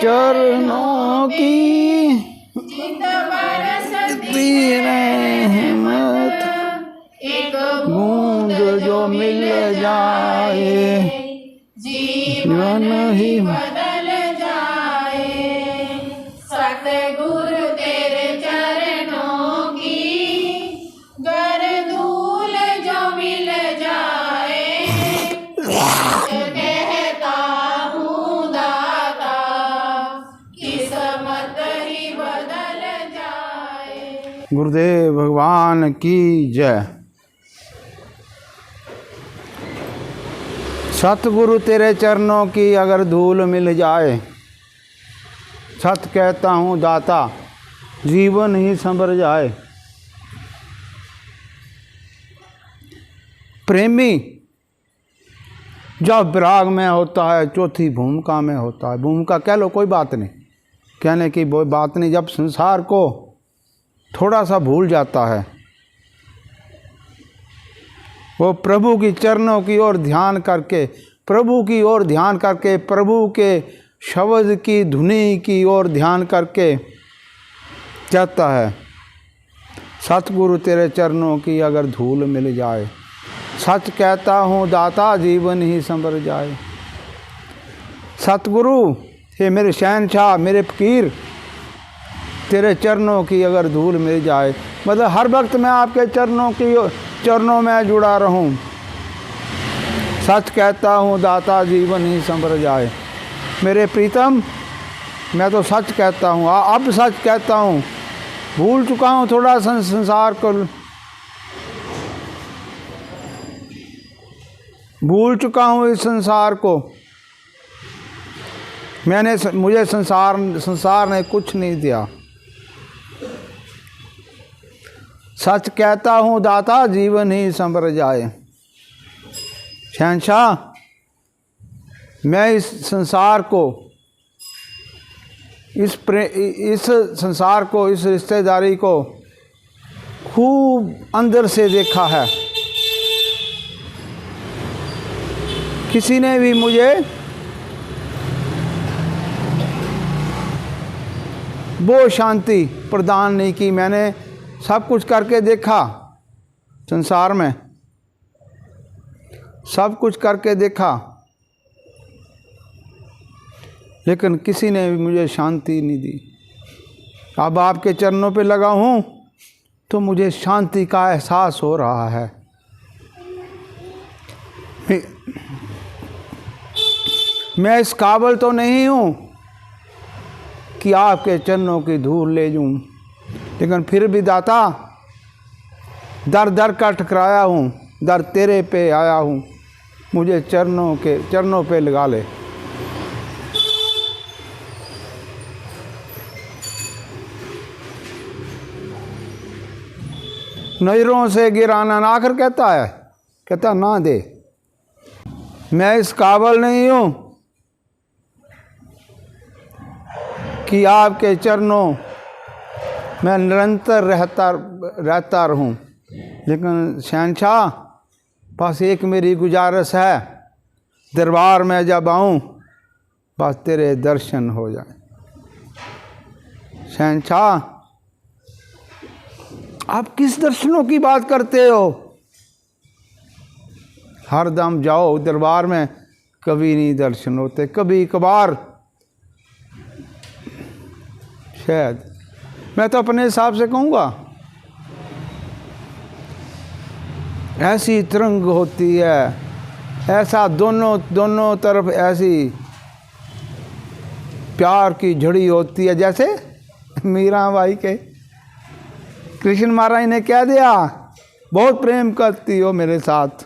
चरणों की जित बरसती रहमत, एक बूंद जो मिल जाए जीवन ही बदल जाए। सतगुरु तेरे चरणों की गर धूल जो मिल जाए, कहता हूँ दाता किस्मत ही बदल जाए। गुरुदेव भगवान की जय। सतगुरु तेरे चरणों की अगर धूल मिल जाए, सत कहता हूँ दाता जीवन ही संवर जाए। प्रेमी जब विराग में होता है, चौथी भूमिका में होता है। भूमिका कह लो, कोई बात नहीं, कहने की कोई बात नहीं। जब संसार को थोड़ा सा भूल जाता है, वो प्रभु की चरणों की ओर ध्यान करके, प्रभु की ओर ध्यान करके, प्रभु के शब्द की धुनी की ओर ध्यान करके कहता है, सतगुरु तेरे चरणों की अगर धूल मिल जाए, सच कहता हूँ दाता जीवन ही संवर जाए। सतगुरु हे मेरे शहनशाह, मेरे फकीर, तेरे चरणों की अगर धूल मिल जाए, मतलब हर वक्त मैं आपके चरणों में जुड़ा रहूं। सच कहता हूँ दाता जीवन ही संवर जाए। मेरे प्रीतम, मैं तो सच कहता हूँ, अब सच कहता हूँ। भूल चुका हूँ थोड़ा संसार को, भूल चुका हूँ इस संसार को। मुझे संसार ने कुछ नहीं दिया। सच कहता हूँ दाता जीवन ही संवर जाए। शहनशाह, मैं इस संसार को, इस संसार को, इस रिश्तेदारी को खूब अंदर से देखा है। किसी ने भी मुझे वो शांति प्रदान नहीं की। मैंने सब कुछ करके देखा संसार में, सब कुछ करके देखा, लेकिन किसी ने भी मुझे शांति नहीं दी। अब आपके चरणों पे लगा हूँ तो मुझे शांति का एहसास हो रहा है। मैं इस काबिल तो नहीं हूँ कि आपके चरणों की धूल ले जाऊँ, लेकिन फिर भी दाता दर दर का टकराया हूँ, दर तेरे पे आया हूँ, मुझे चरणों पे लगा ले। नजरों से गिराना ना आखिर कहता ना दे। मैं इस काबिल नहीं हूँ कि आपके चरणों में निरंतर रहता रहूं, लेकिन शहनशाह बस एक मेरी गुजारिश है, दरबार में जब आऊं बस तेरे दर्शन हो जाए। शहनशाह, आप किस दर्शनों की बात करते हो? हर दम जाओ दरबार में, कभी नहीं दर्शन होते। कभी कभार शायद, मैं तो अपने हिसाब से कहूँगा, ऐसी तरंग होती है, ऐसा दोनों तरफ ऐसी प्यार की झड़ी होती है, जैसे मीराबाई के कृष्ण महाराज ने कह दिया, बहुत प्रेम करती हो मेरे साथ,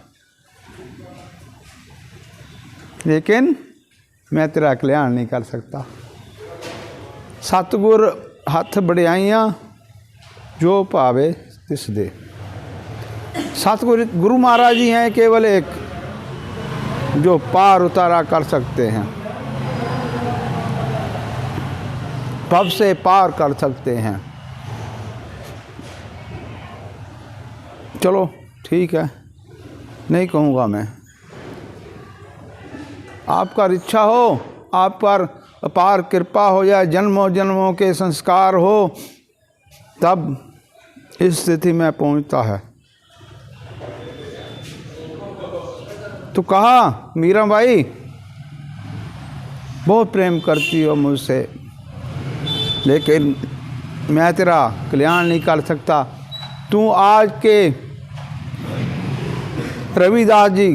लेकिन मैं तेरा कल्याण नहीं कर सकता। सतगुर हथ बड़ियाइयाँ जो पावे तिस दे। सतगुरु गुरु महाराज जी हैं केवल एक, जो पार उतारा कर सकते हैं, भव से पार कर सकते हैं। चलो ठीक है, नहीं कहूँगा मैं। आप पर इच्छा हो, आप पर अपार कृपा हो जाए, जन्मों जन्मों के संस्कार हो, तब इस स्थिति में पहुंचता है। तो कहा मीरा बाई बहुत प्रेम करती हो मुझसे, लेकिन मैं तेरा कल्याण नहीं कर सकता। तू आज के रविदास जी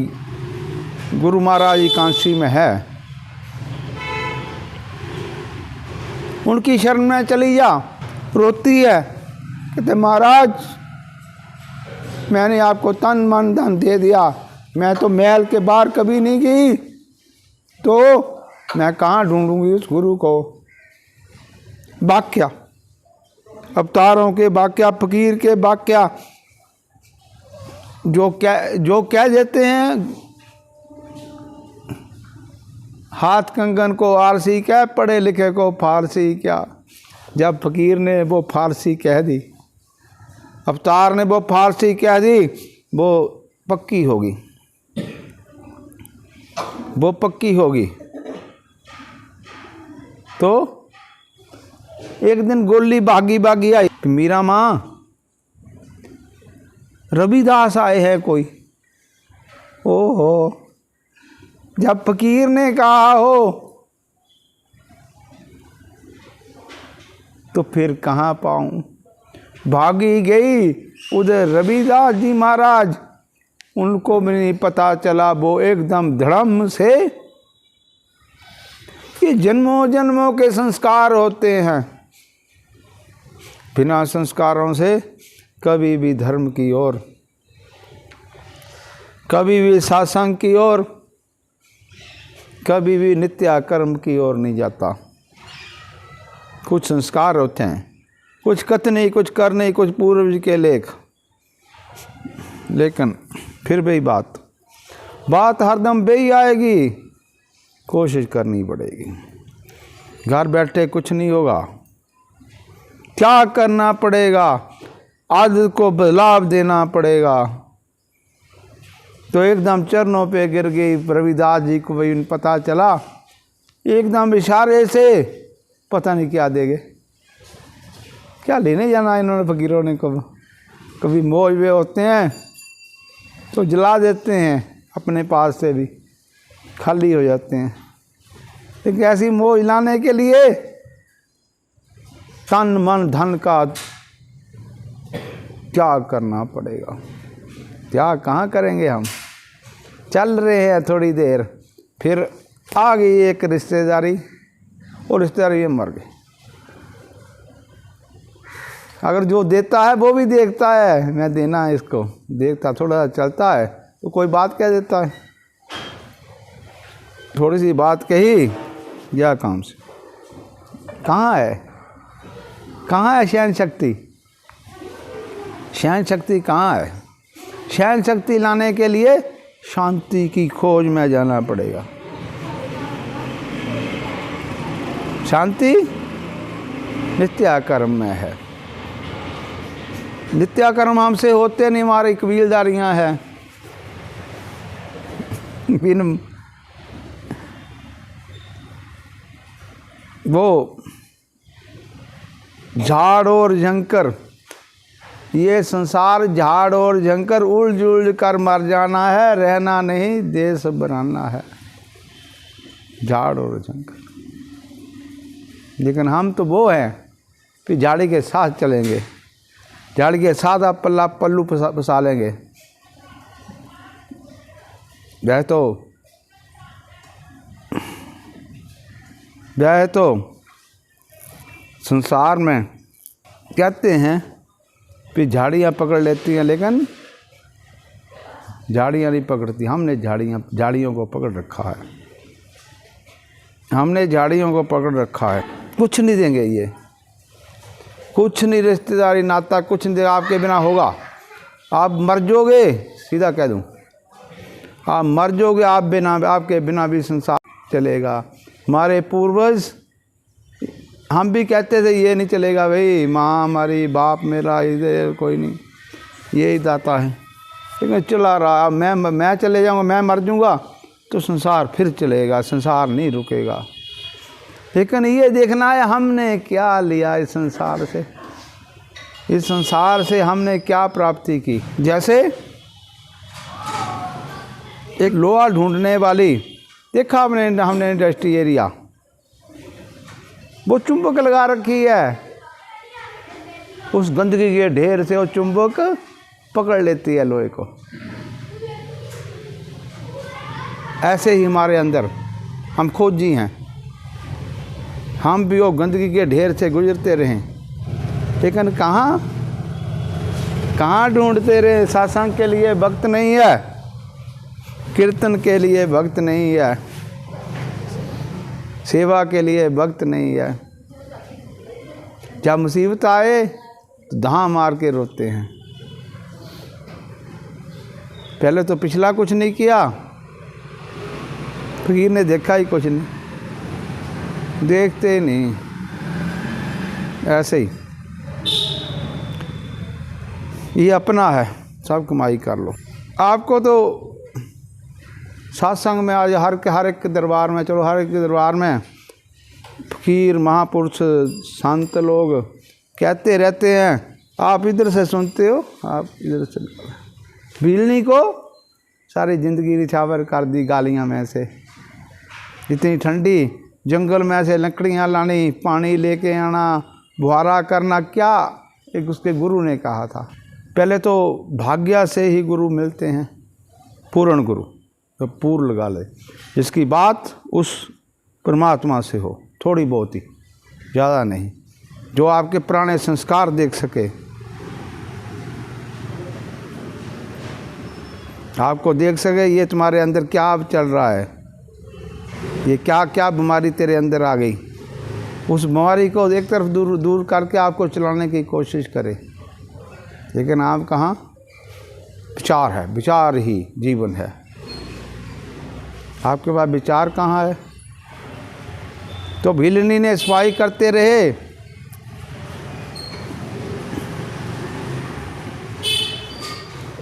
गुरु महाराज जी कांशी में है, उनकी शरण में चली जा। रोती है, कहते महाराज मैंने आपको तन मन धन दे दिया, मैं तो महल के बाहर कभी नहीं गई, तो मैं कहाँ ढूंढूंगी उस गुरु को। वाक्या, अवतारों के वाक्या, फकीर के वाक्या जो कह देते हैं, हाथ कंगन को आरसी क्या, पढ़े लिखे को फारसी क्या। जब फकीर ने वो फारसी कह दी, अवतार ने वो फारसी कह दी, वो पक्की होगी, वो पक्की होगी। तो एक दिन गोली भागी आई, मीरा माँ रविदास आए हैं कोई। ओहो, जब फकीर ने कहा हो तो फिर कहाँ पाऊँ। भागी गई उधर रविदास जी महाराज, उनको भी नहीं पता चला, वो एकदम धड़म से। ये जन्मों जन्मों के संस्कार होते हैं, बिना संस्कारों से कभी भी धर्म की ओर, कभी भी सत्संग की ओर, कभी भी नित्य कर्म की ओर नहीं जाता। कुछ संस्कार होते हैं, कुछ कथनी, कुछ करने, कुछ पूर्वज के लेख, लेकिन फिर भी बात हरदम बेही आएगी, कोशिश करनी पड़ेगी। घर बैठे कुछ नहीं होगा, क्या करना पड़ेगा, आदत को बदलाव देना पड़ेगा। तो एकदम चरणों पे गिर गई रविदास जी को, वही पता चला, एकदम इशारे से पता नहीं क्या देंगे, क्या लेने जाना इन्होंने फकीरों ने। कभी मौज में होते हैं तो जला देते हैं, अपने पास से भी खाली हो जाते हैं। एक ऐसी मौज लाने के लिए तन मन धन का त्याग करना पड़ेगा। त्याग कहाँ करेंगे हम। चल रहे हैं थोड़ी देर, फिर आ गई एक रिश्तेदारी, और रिश्तेदारी में मर गए। अगर जो देता है वो भी देखता है, मैं देना है इसको, देखता थोड़ा चलता है तो कोई बात कह देता है, थोड़ी सी बात कही या काम से। कहाँ है सहन शक्ति? सहन शक्ति कहाँ है? सहन शक्ति लाने के लिए शांति की खोज में जाना पड़ेगा। शांति नित्य कर्म में है। नित्य कर्म हमसे होते नहीं, हमारी कबीलदारियां हैं। बिन वो झाड़ और झंकर, ये संसार झाड़ और झंकर, उलझ उलझ कर मर जाना है, रहना नहीं देश बनाना है। झाड़ और झंकर, लेकिन हम तो वो हैं कि झाड़ी के साथ चलेंगे, झाड़ी के साथ आप पल्लू फंसा लेंगे। वह तो संसार में कहते हैं कि झाड़ियाँ पकड़ लेती हैं, लेकिन झाड़ियाँ नहीं पकड़ती। हमने झाड़ियों को पकड़ रखा है, हमने झाड़ियों को पकड़ रखा है। कुछ नहीं देंगे ये, कुछ नहीं, रिश्तेदारी नाता कुछ नहीं देगा, आपके बिना होगा। आप मर जाओगे, सीधा कह दूं, आप मर जाओगे, आप बिना, आपके बिना भी संसार चलेगा। हमारे पूर्वज, हम भी कहते थे ये नहीं चलेगा भाई, माँ हमारी, बाप मेरा, इधर कोई नहीं, ये ही दाता है, लेकिन चला रहा। मैं चले जाऊँगा, मैं मर जाऊँगा तो संसार फिर चलेगा, संसार नहीं रुकेगा। लेकिन ये देखना है हमने क्या लिया इस संसार से, इस संसार से हमने क्या प्राप्ति की। जैसे एक लोहा ढूंढने वाली, देखा हमने इंडस्ट्री एरिया, वो चुंबक लगा रखी है, उस गंदगी के ढेर से वो चुंबक पकड़ लेती है लोहे को। ऐसे ही हमारे अंदर हम खोजी हैं, हम भी वो गंदगी के ढेर से गुजरते रहें, लेकिन कहाँ ढूंढते रहे। सत्संग के लिए वक्त नहीं है, कीर्तन के लिए वक्त नहीं है, सेवा के लिए वक्त नहीं है। जब मुसीबत आए तो धाम मार के रोते हैं। पहले तो पिछला कुछ नहीं किया, फकीर ने देखा ही कुछ नहीं, देखते ही नहीं, ऐसे ही ये अपना है, सब कमाई कर लो। आपको तो सत्संग में आज हर एक दरबार में, चलो हर एक दरबार में फकीर महापुरुष संत लोग कहते रहते हैं, आप इधर से सुनते हो, आप इधर से। भीलनी को सारी ज़िंदगी निछावर कर दी गालियाँ में से, इतनी ठंडी जंगल में से लकड़ियाँ लानी, पानी लेके आना, बुहारा करना, क्या एक उसके गुरु ने कहा था। पहले तो भाग्य से ही गुरु मिलते हैं, पूर्ण गुरु, तो पूर्ण लगा ले, जिसकी बात उस परमात्मा से हो, थोड़ी बहुत ही, ज़्यादा नहीं, जो आपके पुराने संस्कार देख सके, आपको देख सके ये तुम्हारे अंदर क्या अब चल रहा है, ये क्या क्या बीमारी तेरे अंदर आ गई, उस बीमारी को एक तरफ दूर करके आपको चलाने की कोशिश करे। लेकिन आप कहाँ, विचार है, विचार ही जीवन है। आपके पास विचार कहाँ है? तो भीलनी ने सफाई करते रहे,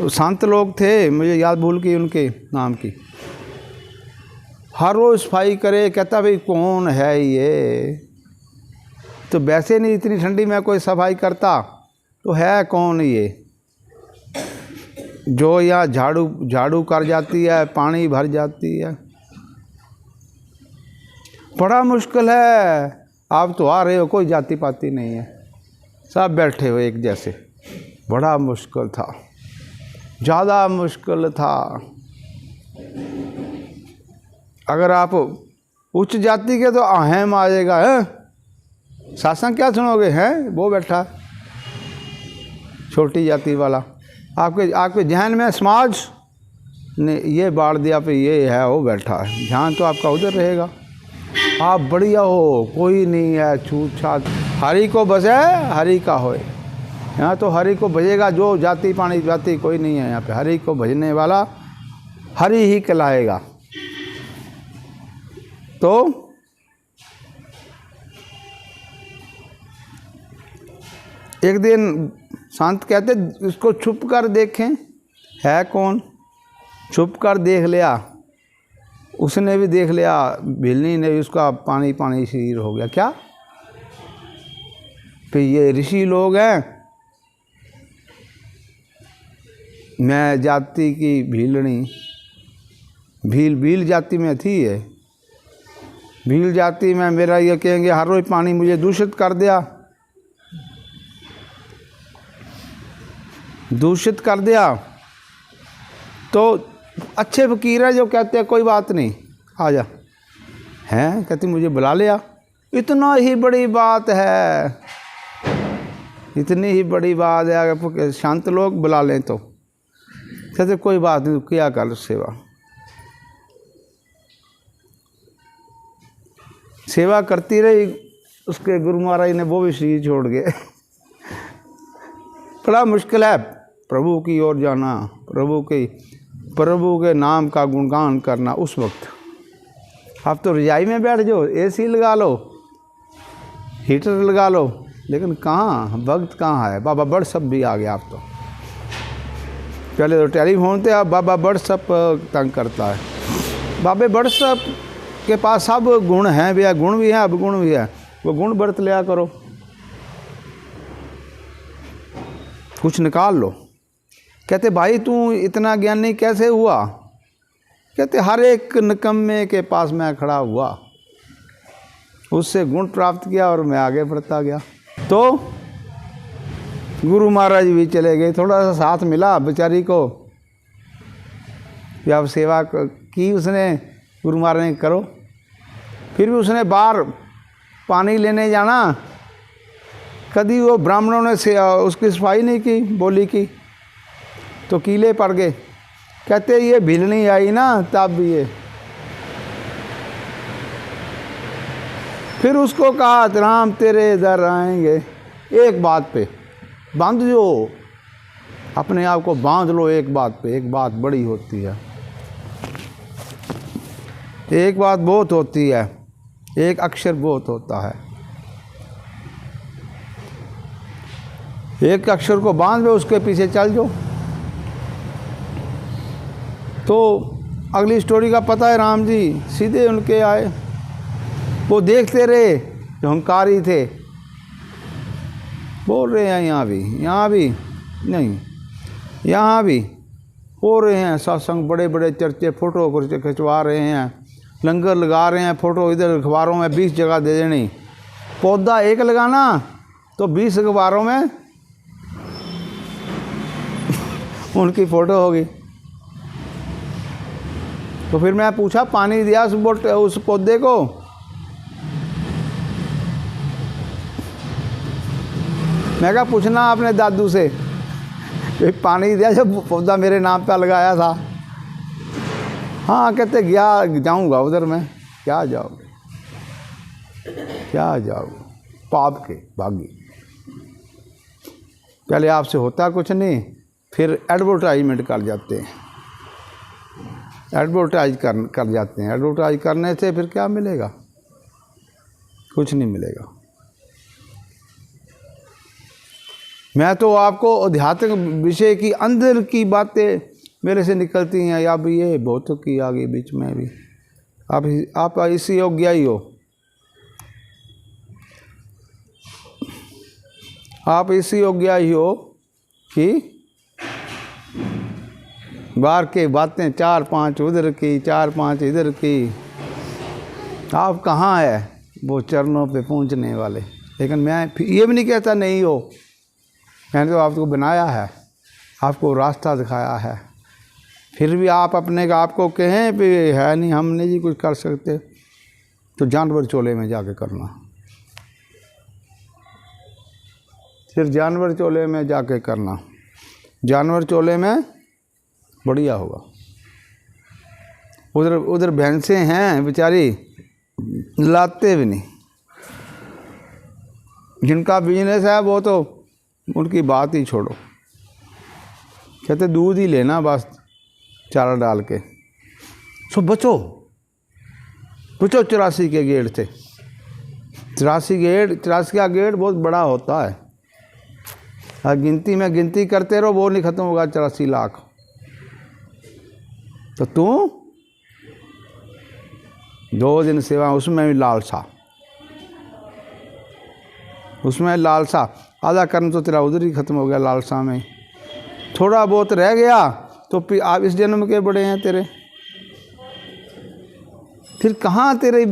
संत लोग थे, मुझे याद भूल गई उनके नाम की, हर रोज़ सफाई करे। कहता भाई कौन है ये, तो वैसे नहीं इतनी ठंडी में कोई सफाई करता, तो है कौन ये जो यहाँ झाड़ू कर जाती है, पानी भर जाती है। बड़ा मुश्किल है। आप तो आ रहे हो, कोई जाति पाति नहीं है, सब बैठे हो एक जैसे। बड़ा मुश्किल था, ज़्यादा मुश्किल था। अगर आप उच्च जाति के तो अहम आ जाएगा, है सत्संग क्या सुनोगे, हैं वो बैठा छोटी जाति वाला। आपके जहन में समाज ने ये बाढ़ दिया पे ये है, वो बैठा है, ध्यान तो आपका उधर रहेगा। आप बढ़िया हो, कोई नहीं है छूट छाट, हरि को बसे हरि का होए। यहाँ तो हरि को भजेगा, जो जाति पानी जाति कोई नहीं है यहाँ पे। हरि को भजने वाला हरि ही कहलाएगा। तो एक दिन संत कहते इसको छुप कर देखें, है कौन। छुप कर देख लिया, उसने भी देख लिया, भीलनी ने भी, उसका पानी पानी शरीर हो गया। क्या फिर ये ऋषि लोग हैं, मैं जाति की भीलनी, भील जाति में थी ये। भील जाति में मेरा ये कहेंगे हर रोज पानी मुझे दूषित कर दिया, दूषित कर दिया। तो अच्छे फकीर है जो कहते हैं कोई बात नहीं, आ जा, हैं कहती मुझे बुला लिया, इतना ही बड़ी बात है, इतनी ही बड़ी बात है। अगर शांत लोग बुला लें तो कहते कोई बात नहीं, क्या कर सेवा। सेवा करती रही, उसके गुरु महाराज ने वो भी शरीर छोड़ गए। बड़ा मुश्किल है प्रभु की ओर जाना, प्रभु के नाम का गुणगान करना। उस वक्त आप तो रजाई में बैठ जाओ, एसी लगा लो, हीटर लगा लो, लेकिन कहाँ वक्त कहाँ है। बाबा व्हाट्सअप भी आ गया। आप तो पहले तो टेलीफोन थे, अब बाबा व्हाट्सअप तंग करता है। बाबे व्हाट्सअप के पास सब गुण हैं भी है, गुण भी है, अवगुण भी है, वो गुण बरत लिया करो, कुछ निकाल लो। कहते भाई तू इतना ज्ञानी कैसे हुआ? कहते हर एक निकम्मे के पास मैं खड़ा हुआ, उससे गुण प्राप्त किया और मैं आगे बढ़ता गया। तो गुरु महाराज भी चले गए, थोड़ा सा साथ मिला बेचारी को, या सेवा की उसने, गुरु महाराज ने करो। फिर भी उसने बाहर पानी लेने जाना, कभी वो ब्राह्मणों ने उसकी सफाई नहीं की, बोली की, तो कीले पड़ गए। कहते ये भिलनी आई ना तब भी ये। फिर उसको कहा राम तेरे इधर आएंगे, एक बात पे बांध जो, अपने आप को बांध लो एक बात पे। एक बात बड़ी होती है, एक बात बहुत होती है, एक अक्षर बहुत होता है। एक अक्षर को बांध लो, उसके पीछे चल जाओ। तो अगली स्टोरी का पता है, राम जी सीधे उनके आए, वो देखते रहे, जो अहंकारी थे, बोल रहे हैं यहाँ भी नहीं, यहाँ भी हो रहे हैं सत्संग, बड़े बड़े चर्चे, फ़ोटो खिंचवा रहे हैं, लंगर लगा रहे हैं, फ़ोटो इधर अखबारों में 20 जगह दे देनी। पौधा एक लगाना तो 20 अखबारों में उनकी फ़ोटो होगी। तो फिर मैं पूछा, पानी दिया उस पौधे को? मैं कहा पूछना आपने दादू से, पानी दिया जब पौधा मेरे नाम पे लगाया था? हाँ, कहते गया जाऊंगा उधर मैं। क्या जाओगे, क्या जाओगे, पाप के भागी। पहले आपसे होता कुछ नहीं, फिर एडवर्टाइजमेंट कर जाते हैं, एडवर्टाइज कर जाते हैं। एडवर्टाइज करने से फिर क्या मिलेगा? कुछ नहीं मिलेगा। मैं तो आपको आध्यात्मिक विषय की अंदर की बातें मेरे से निकलती हैं, या भी ये बहुत की आगे बीच में भी आप इसी योग्य ही हो, आप इसी योग्य ही हो कि बाहर के बातें 4-5 उधर की, 4-5 इधर की। आप कहाँ है वो चरणों पे पहुँचने वाले? लेकिन मैं ये भी नहीं कहता नहीं हो, मैंने तो आपको बनाया है, आपको रास्ता दिखाया है। फिर भी आप अपने आप को कहें भी है नहीं, हम नहीं जी कुछ कर सकते, तो जानवर चोले में जाके करना। फिर जानवर चोले में जाके करना, जानवर चोले में बढ़िया होगा। उधर भैंसें हैं बेचारी, लाते भी नहीं, जिनका बिजनेस है वो तो उनकी बात ही छोड़ो, कहते दूध ही लेना बस चारा डाल के। सो बचो 84 के गेट थे, 83 का गेट बहुत बड़ा होता है, और गिनती में गिनती करते रहो, वो नहीं ख़त्म होगा 84 लाख। तो तू 2 दिन सेवा, उसमें भी लालसा, उसमें लालसा, आधा कर्म तो तेरा उधर ही ख़त्म हो गया लालसा में। थोड़ा बहुत रह गया तो फिर आप इस जन्म के बड़े हैं तेरे, फिर कहाँ तेरे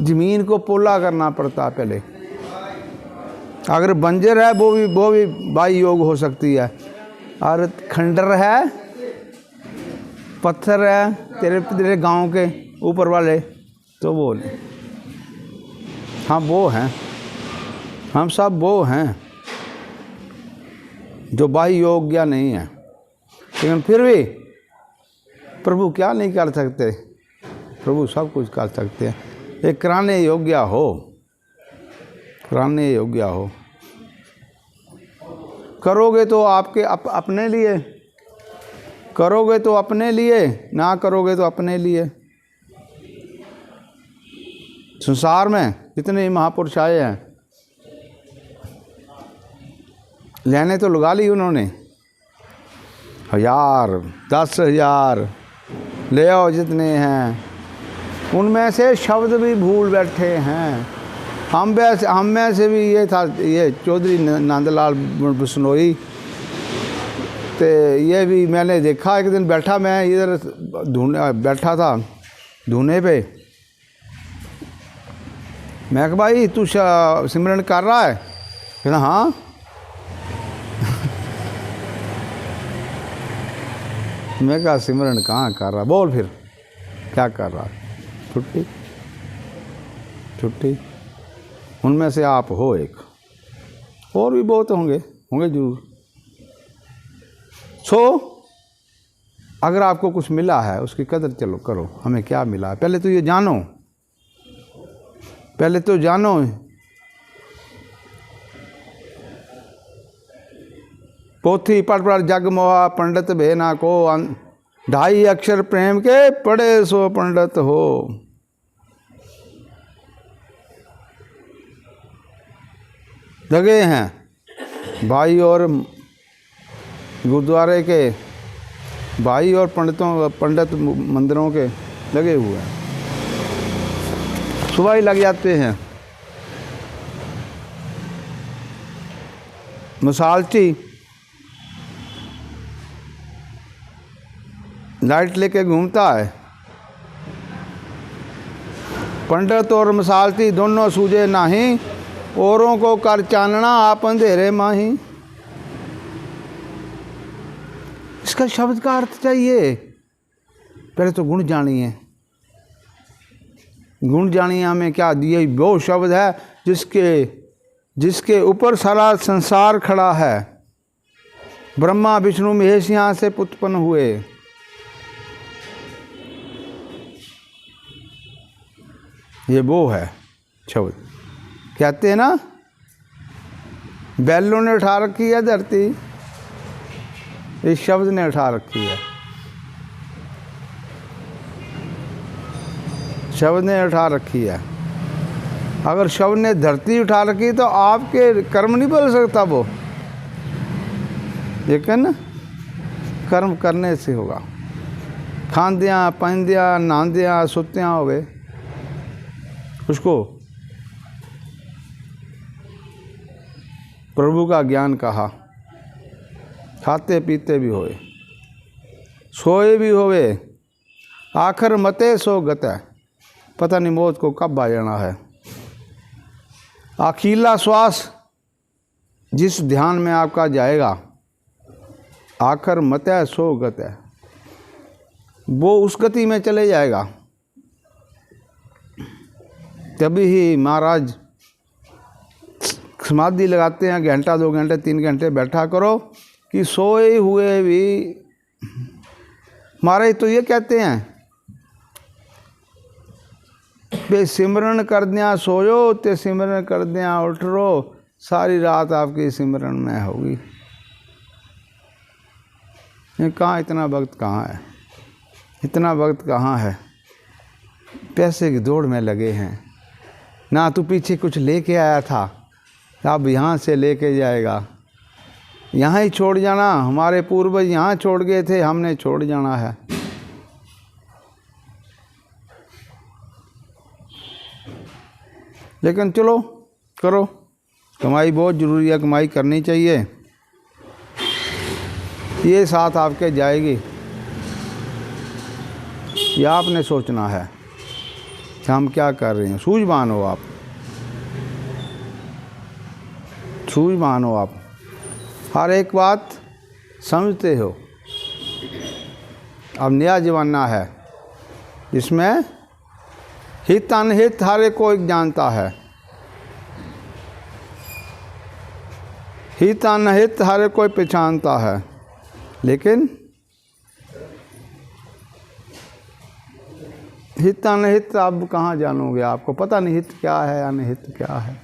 ज़मीन को पोला करना पड़ता पहले। अगर बंजर है वो भी बाई योग हो सकती है, और खंडर है, पत्थर है तेरे गांव के ऊपर वाले, तो वो नहीं। हाँ वो हैं, हम सब वो हैं जो बाह्य योग्य नहीं है, लेकिन फिर भी प्रभु क्या नहीं कर सकते? प्रभु सब कुछ कर सकते हैं। एक कराने योग्य हो, कराने योग्य हो। करोगे तो आपके अपने लिए, करोगे तो अपने लिए, ना करोगे तो अपने लिए। संसार में कितने महापुरुष आए हैं, लेने तो लगा ली उन्होंने, 1000 10,000 ले आओ जितने हैं, उनमें से शब्द भी भूल बैठे हैं। हम में से भी ये था, ये चौधरी नंदलाल बिश्नोई, तो ये भी मैंने देखा। एक दिन बैठा, मैं इधर बैठा था धुने पे, मैं कहा भाई तू सिमरन कर रहा है? कहना हाँ। मैं कहा सिमरन कहाँ कर रहा, बोल फिर क्या कर रहा? छुट्टी छुट्टी। उनमें से आप हो एक, और भी बहुत होंगे जरूर। अगर आपको कुछ मिला है उसकी कदर चलो करो। हमें क्या मिला है पहले तो ये जानो, पहले तो जानो। पोथी पढ़ पढ़ जग मोहा, पंडित भेना को, 2.5 अक्षर प्रेम के, पढ़े सो पंडित हो। लगे हैं भाई और गुरुद्वारे के भाई और पंडित मंदिरों के लगे हुए हैं, सुबह ही लग जाते हैं। मसालची लाइट लेके घूमता है, पंडित और मसालती दोनों सूझे नाही, औरों को कर चानना आप अंधेरे माही। इसका शब्द का अर्थ चाहिए, पहले तो गुण जानिए। गुण जानिए हमें क्या दिए। वो शब्द है जिसके ऊपर सारा संसार खड़ा है। ब्रह्मा विष्णु महेश यहाँ से उत्पन्न हुए। ये वो है शब्द। कहते हैं ना, बैलों ने उठा रखी है धरती, इस शब्द ने उठा रखी है। शब्द ने उठा रखी है। अगर शब्द ने धरती उठा रखी तो आपके कर्म नहीं बदल सकता वो, लेकिन कर्म करने से होगा। खांदियाँ पहनदियाँ नहांदियाँ सुत्तियाँ हो गए, उसको प्रभु का ज्ञान कहा। खाते पीते भी होए, सोए भी होवे, आखिर मते सो गते। पता नहीं मौत को कब आ जाना है। अकेला श्वास जिस ध्यान में आपका जाएगा, आखिर मते सो गते, वो उस गति में चले जाएगा। तभी ही महाराज समाधि लगाते हैं, घंटा 2 घंटे 3 घंटे बैठा करो कि सोए हुए भी। महाराज तो ये कहते हैं बे सिमरन कर दिया सोयो, ते सिमरन कर दिया उठ रो, सारी रात आपकी सिमरन में होगी। ये कहाँ, इतना वक्त कहाँ है, इतना वक्त कहाँ है। पैसे की दौड़ में लगे हैं। ना तू पीछे कुछ लेके आया था, अब यहाँ से लेके जाएगा। यहाँ ही छोड़ जाना। हमारे पूर्वज यहाँ छोड़ गए थे, हमने छोड़ जाना है। लेकिन चलो करो, कमाई बहुत ज़रूरी है, कमाई करनी चाहिए। ये साथ आपके जाएगी। ये आपने सोचना है कि हम क्या कर रहे हैं। सूझवान हो आप, सूझवान हो आप, हर एक बात समझते हो। अब नया जमाना है जिसमें हित अनहित हर एक को एक जानता है। हित अनहित हर एक कोई पहचानता है, लेकिन हित अनहित आप कहाँ जानोगे। आपको पता नहीं हित क्या है अनहित क्या है।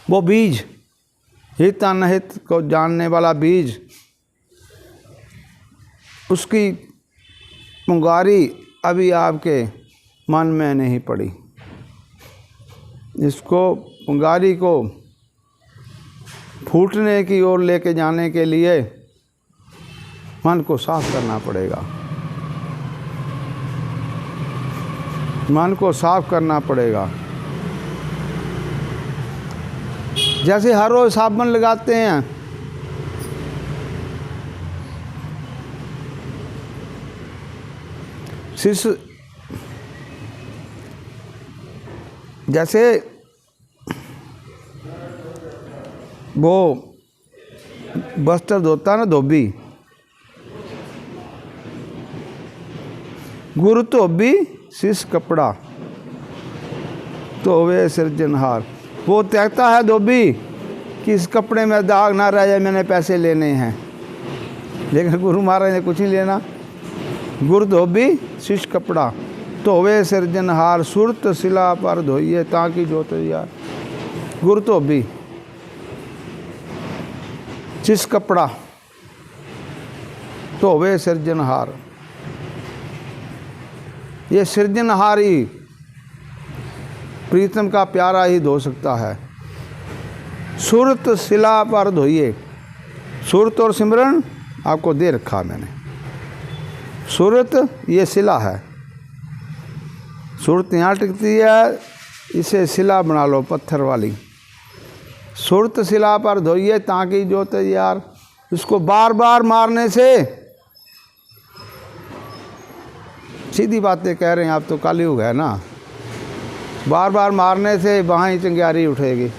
वो बीज, हित अनहित को जानने वाला बीज, उसकी पुंगारी अभी आपके मन में नहीं पड़ी। इसको पुंगारी को फूटने की ओर लेके जाने के लिए मन को साफ करना पड़ेगा, मन को साफ करना पड़ेगा। जैसे हर रोज साबुन लगाते हैं, शिष्य जैसे वो वस्त्र धोता ना धोबी, गुरु धोबी शिष्य कपड़ा तो वे सृजनहार। वो त्यागता है धोबी कि इस कपड़े में दाग ना रह जाए, मैंने पैसे लेने हैं, लेकिन गुरु महाराज ने कुछ नहीं लेना। गुरु धोबी शिष्य कपड़ा तो वे सृजनहार, सुरत शिला पर धोइए ताकि जोत यार। गुरु धोबी शिष्य कपड़ा तो वे सृजनहार। ये सृजनहार ही प्रीतम का प्यारा ही धो सकता है। सुरत शिला पर धोइए। सुरत और सिमरन आपको दे रखा मैंने। सुरत ये शिला है, सुरत यहाँ टिकती है, इसे शिला बना लो पत्थर वाली। सुरत शिला पर धोइए ताकि जो तैयार। उसको बार बार मारने से, सीधी बातें कह रहे हैं आप, तो कलयुग है ना, बार बार मारने से वहाँ ही चिंगारी उठेगी।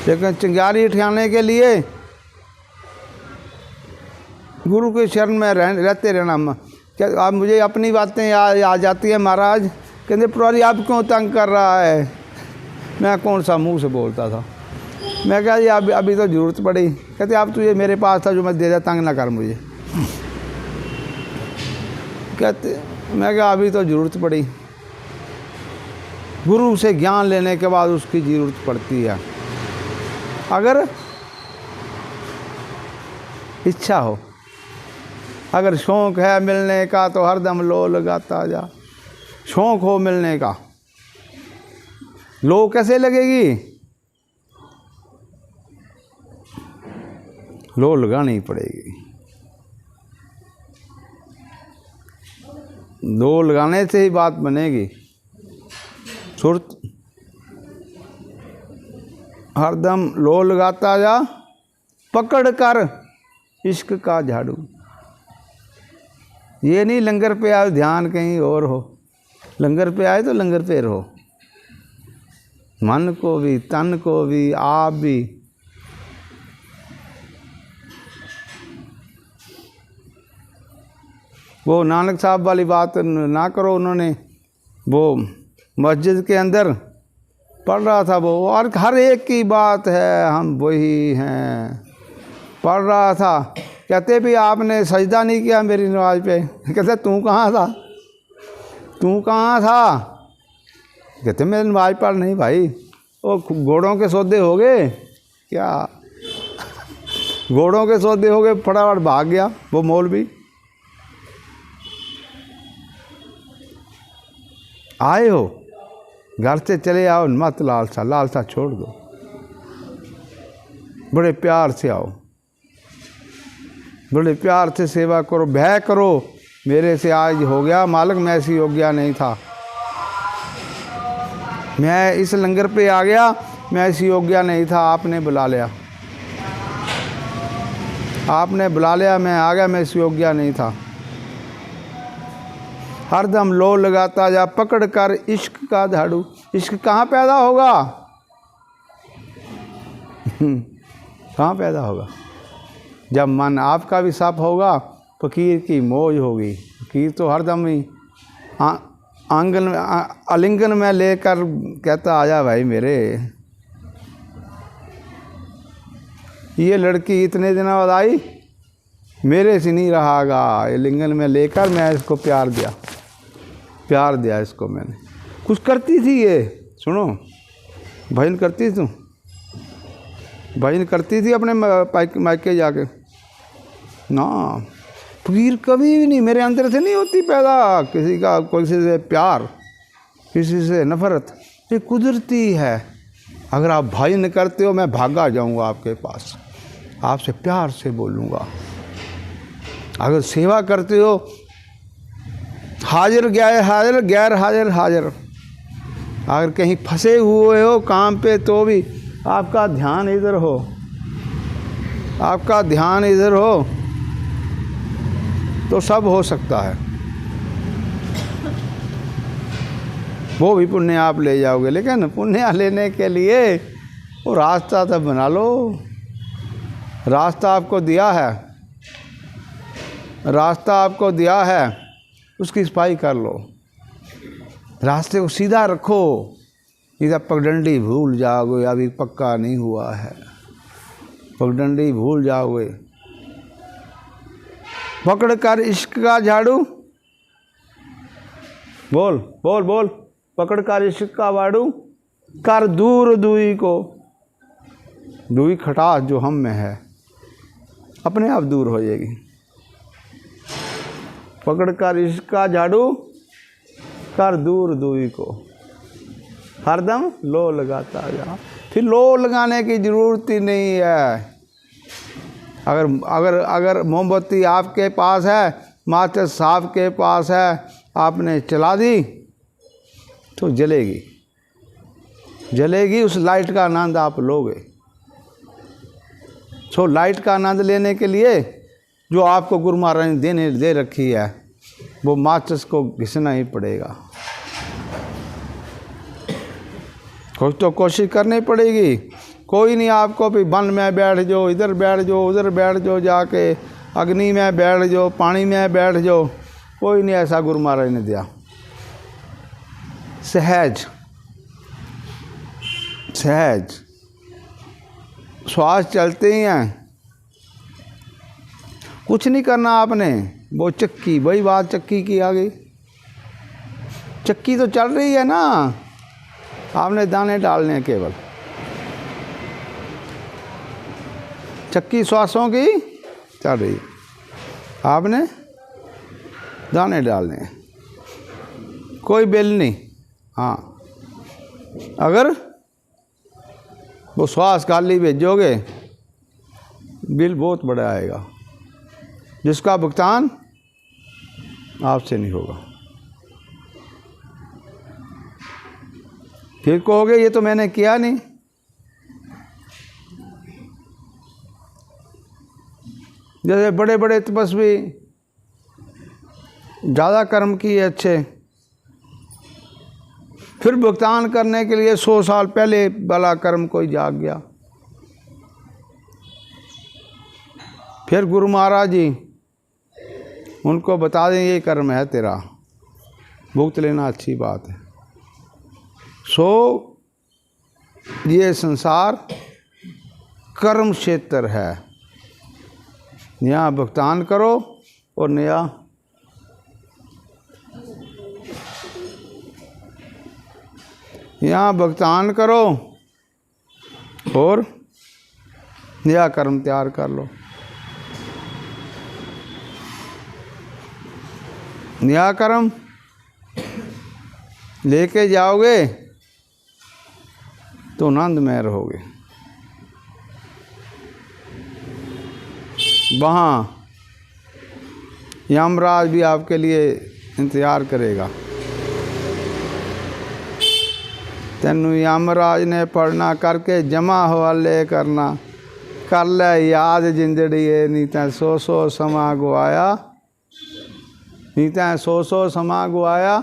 लेकिन चिंगारी उठाने के लिए गुरु के शरण में रहते रहना। क्या आप मुझे अपनी बातें याद जाती है महाराज, कहते पुरारी आप क्यों तंग कर रहा है। मैं कौन सा मुंह से बोलता था, मैं कहा जी अभी तो ज़रूरत पड़ी। कहते आप तुझे मेरे पास था जो मैं दे दिया, तंग ना कर मुझे। कहते मैं कहा अभी तो ज़रूरत पड़ी। गुरु से ज्ञान लेने के बाद उसकी ज़रूरत पड़ती है। अगर इच्छा हो, अगर शौक़ है मिलने का तो हरदम लो लगाता जा। शौक़ हो मिलने का, लो कैसे लगेगी, लो लगानी पड़ेगी। लो लगाने से ही बात बनेगी। सुरत हरदम लो लगाता जा, पकड़ कर इश्क का झाड़ू। ये नहीं लंगर पे आए ध्यान कहीं और हो, लंगर पे आए तो लंगर पे रहो। मन को भी, तन को भी, आप भी। वो नानक साहब वाली बात ना करो। उन्होंने वो मस्जिद के अंदर पढ़ रहा था वो, और हर एक की बात है हम वही हैं, पढ़ रहा था। कहते भी आपने सजदा नहीं किया मेरी नमाज पे। कहते तू कहाँ था, तू कहाँ था। कहते मैं नमाज पढ़ नहीं भाई। वो घोड़ों के सौदे हो गए क्या, घोड़ों के सौदे हो गए, फटाफट भाग गया वो मौलवी। आए हो घर से चले आओ, मत लालसा छोड़ दो, बड़े प्यार से आओ, बड़े प्यार से सेवा करो, भय करो मेरे से आज हो गया मालिक, मैं ऐसी योग्य नहीं था, मैं इस लंगर पे आ गया, मैं ऐसी योग्य नहीं था, आपने बुला लिया, आपने बुला लिया, मैं आ गया, मैं इस योग्य नहीं था। हरदम लो लगाता जा, पकड़ कर इश्क का झाड़ू। इश्क कहाँ पैदा होगा कहाँ पैदा होगा, जब मन आपका भी साफ होगा। फ़कीर की मौज होगी। फ़कीर तो हरदम ही आंगन में आलिंगन में लेकर कहता आजा भाई मेरे, ये लड़की इतने दिनों बाद आई, मेरे से नहीं रहागा। ये लिंगन में लेकर मैं इसको प्यार दिया इसको मैंने। कुछ करती थी ये, सुनो, भजन करती थी, भजन करती थी अपने मायके जाके ना। फ़कीर कभी भी नहीं, मेरे अंदर से नहीं होती पैदा किसी का, किसी से प्यार, किसी से नफ़रत, ये कुदरती है। अगर आप भजन करते हो, मैं भागा जाऊंगा आपके पास, आपसे प्यार से बोलूँगा। अगर सेवा करते हो, हाजिर गैर हाजिर, गैर हाजिर हाजिर। अगर कहीं फंसे हुए हो काम पे तो भी आपका ध्यान इधर हो, आपका ध्यान इधर हो तो सब हो सकता है। वो भी पुण्य आप ले जाओगे, लेकिन पुण्य लेने के लिए वो रास्ता तो बना लो। रास्ता आपको दिया है, रास्ता आपको दिया है, उसकी सफाई कर लो। रास्ते को सीधा रखो। इधर पगडंडी भूल जाओगे, अभी पक्का नहीं हुआ है, पगडंडी भूल जाओगे। पकड़ कर इश्क का झाड़ू, बोल बोल बोल, पकड़ कर इश्क का झाड़ू, कर दूर दुई को। दुई खटास जो हम में है अपने आप दूर हो जाएगी। पकड़ कर इश्क का झाड़ू, कर दूर दुई को। हरदम लो लगाता जा। फिर लो लगाने की ज़रूरत ही नहीं है। अगर मोमबत्ती आपके पास है, माचिस आपके पास है, आपने चला दी तो जलेगी, जलेगी। उस लाइट का आनंद आप लोगे। सो लाइट का आनंद लेने के लिए जो आपको गुरु महाराज ने दे रखी है, वो माचिस को घिसना ही पड़ेगा। कुछ तो कोशिश करनी पड़ेगी। कोई नहीं आपको भी वन में बैठ जाओ, इधर बैठ जाओ, उधर बैठ जाओ, जाके अग्नि में बैठ जाओ, पानी में बैठ जाओ, कोई नहीं ऐसा गुरु महाराज ने दिया। सहज सहज श्वास चलते ही हैं, कुछ नहीं करना आपने। वो चक्की, वही बात चक्की की आ गई। चक्की तो चल रही है ना, आपने दाने डालने हैं केवल। चक्की श्वासों की चल रही है, आपने दाने डालने हैं, कोई बिल नहीं। हाँ, अगर वो श्वास खाली भेजोगे बिल बहुत बड़ा आएगा, जिसका भुगतान आपसे नहीं होगा। फिर कहोगे ये तो मैंने किया नहीं। जैसे बड़े बड़े तपस्वी ज़्यादा कर्म किए अच्छे, फिर भुगतान करने के लिए 100 साल पहले वाला कर्म कोई जाग गया। फिर गुरु महाराज जी उनको बता दें ये कर्म है तेरा, भुगत लेना अच्छी बात है। सो ये संसार कर्म क्षेत्र है, यहाँ भुगतान करो और नया यहाँ भुगतान करो और नया कर्म तैयार कर लो। नया कर्म लेके जाओगे तो आनंदमय रहोगे। वहाँ यमराज भी आपके लिए इंतज़ार करेगा। तेनू यमराज ने पढ़ना करके जमा हवाले करना, कर ले याद जिंदड़ी है, नी तैं 100 समा गवाया, नी तैं 100 समा गवाया।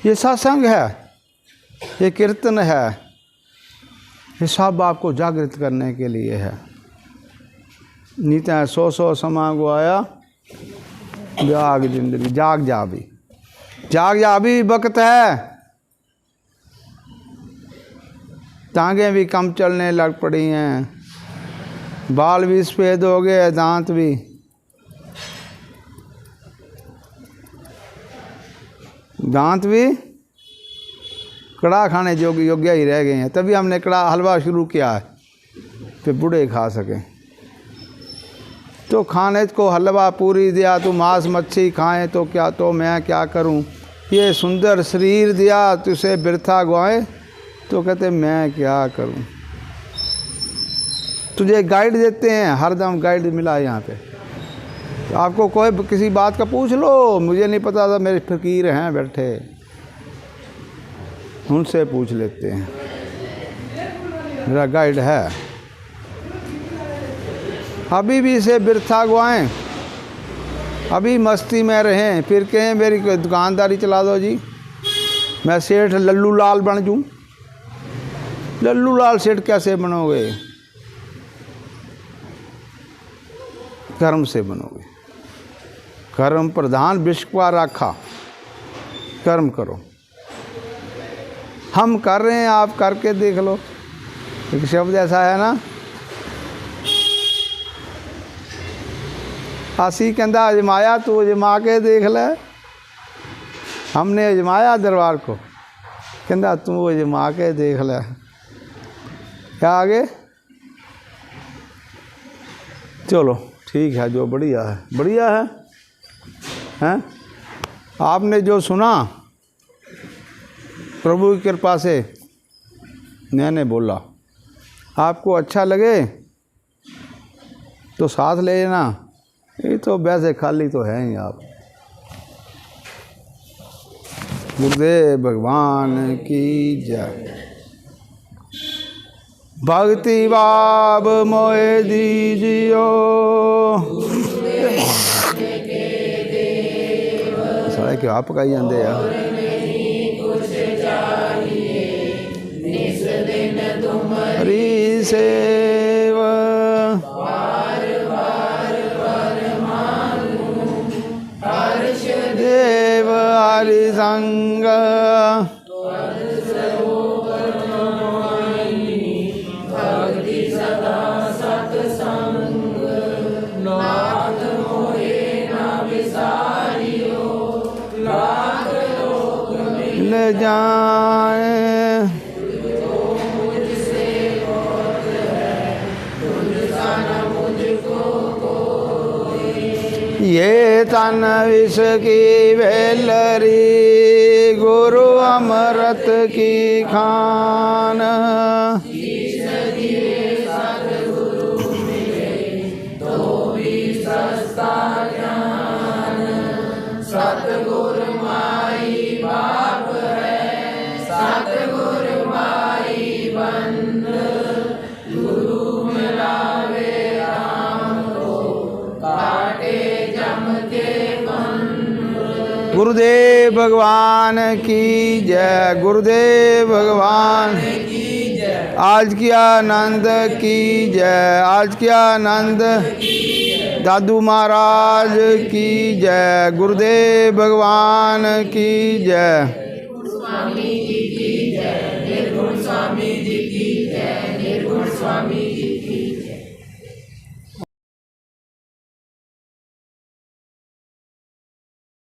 ये सत्संग है, ये कीर्तन है, ये सब आपको जागृत करने के लिए है। नी तैं 100 समा गवाया, जाग जिंदगी, जाग जा भी, जाग जा भी वक्त है। टांगें भी कम चलने लग पड़ी हैं, बाल भी सफ़ेद हो गए, दांत भी। दांत भी कड़ा खाने योग्य ही रह गए हैं, तभी हमने कड़ा हलवा शुरू किया है कि बूढ़े खा सकें। तो खाने को हलवा पूरी दिया, तो मांस मच्छी खाएं तो क्या, तो मैं क्या करूं। ये सुंदर शरीर दिया तुझे बिरथा गवाए, तो कहते मैं क्या करूं। तुझे गाइड देते हैं, हरदम गाइड मिला यहाँ पे। तो आपको कोई किसी बात का पूछ लो, मुझे नहीं पता था, मेरे फ़कीर हैं बैठे, उनसे पूछ लेते हैं, मेरा गाइड है। अभी भी इसे बिरथा गवाएं, अभी मस्ती में रहें, फिर कहें मेरी दुकानदारी चला दो जी, मैं सेठ लल्लू लाल बन जाऊँ। लल्लू लाल सेठ कैसे बनोगे? कर्म से बनोगे। कर्म प्रधान विश्व का राखा, कर्म करो। हम कर रहे हैं, आप करके देख लो। एक शब्द ऐसा है ना, आसी कहता अजमाया, तू अजमा के देख ले। हमने अजमाया दरबार को, कहता तू अजमा के देख ले। क्या आगे? चलो ठीक है, जो बढ़िया है बढ़िया है, हैं? आपने जो सुना प्रभु की कृपा से मैंने बोला, आपको अच्छा लगे तो साथ ले लेना, ये तो वैसे खाली तो है ही आप। गुरुदेव भगवान की जय। भक्ति बाब मोए दीजियो, सारे क्यों आप पकाई जाते यार। हरि सेव देव हरि संग, ले जाए ये तन विष की वेलरी, गुरु अमृत की खान। सतगुरु माई बाप है, सतगुरु माई बंद, गुरु मिलावे राम को, काटे जम के बंद। गुरुदेव भगवान की जय, गुरुदेव भगवान की जय। आज की आनंद की जय, आज की आनंद दादू महाराज की जय, गुरुदेव भगवान की जय। स्वामी जी की जय, निर्गुण स्वामी जी की जय, निर्गुण स्वामी जी